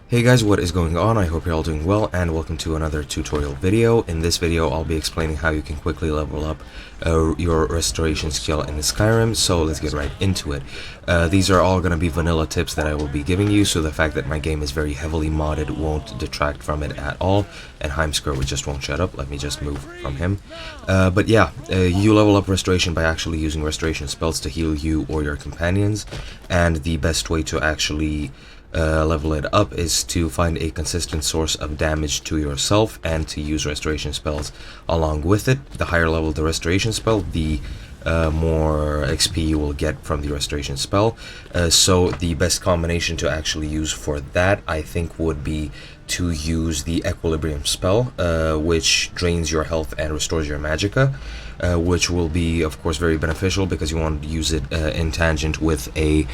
Hey guys, what is going on? I hope you're all doing well, and welcome to another tutorial video. In this video, I'll be explaining how you can quickly level up your restoration skill in Skyrim, so let's get right into it. These are all going to be vanilla tips that I will be giving you, so the fact that my game is very heavily modded won't detract from it at all, and Heimskr just won't shut up. Let me just move from him. But yeah, you level up restoration by actually using restoration spells to heal you or your companions, and the best way to actually level it up is to find a consistent source of damage to yourself and to use restoration spells along with it. The higher level the restoration spell, the more XP you will get from the restoration spell. So the best combination to actually use for that, I think, would be to use the equilibrium spell, which drains your health and restores your magicka, which will be, of course, very beneficial because you want to use it in tangent with a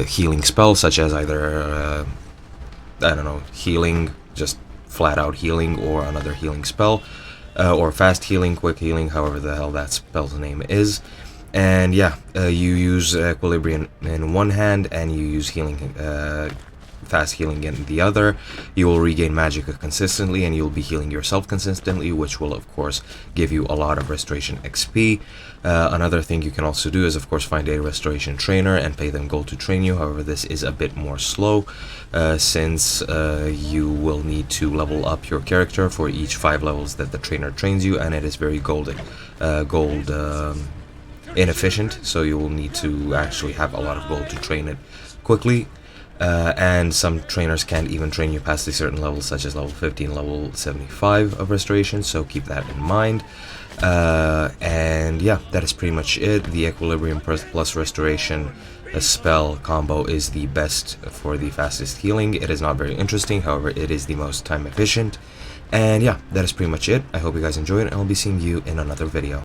healing spell, such as either, I don't know, healing, just flat out healing, or another healing spell, or fast healing, quick healing, however the hell that spell's name is. And yeah, you use equilibrium in one hand and you use healing, fast healing in the other. You will regain magicka consistently and you'll be healing yourself consistently, which will of course give you a lot of restoration XP. Another thing you can also do is of course find a restoration trainer and pay them gold to train you. However, this is a bit more slow since you will need to level up your character for each 5 levels that the trainer trains you, and it is very gold inefficient, so you will need to actually have a lot of gold to train it quickly. And some trainers can't even train you past a certain level, such as level 50 and level 75 of restoration, so keep that in mind. And yeah, that is pretty much it. The equilibrium plus restoration spell combo is the best for the fastest healing. It is not very interesting, however it is the most time efficient. And yeah, that is pretty much it. I hope you guys enjoyed, and I'll be seeing you in another video.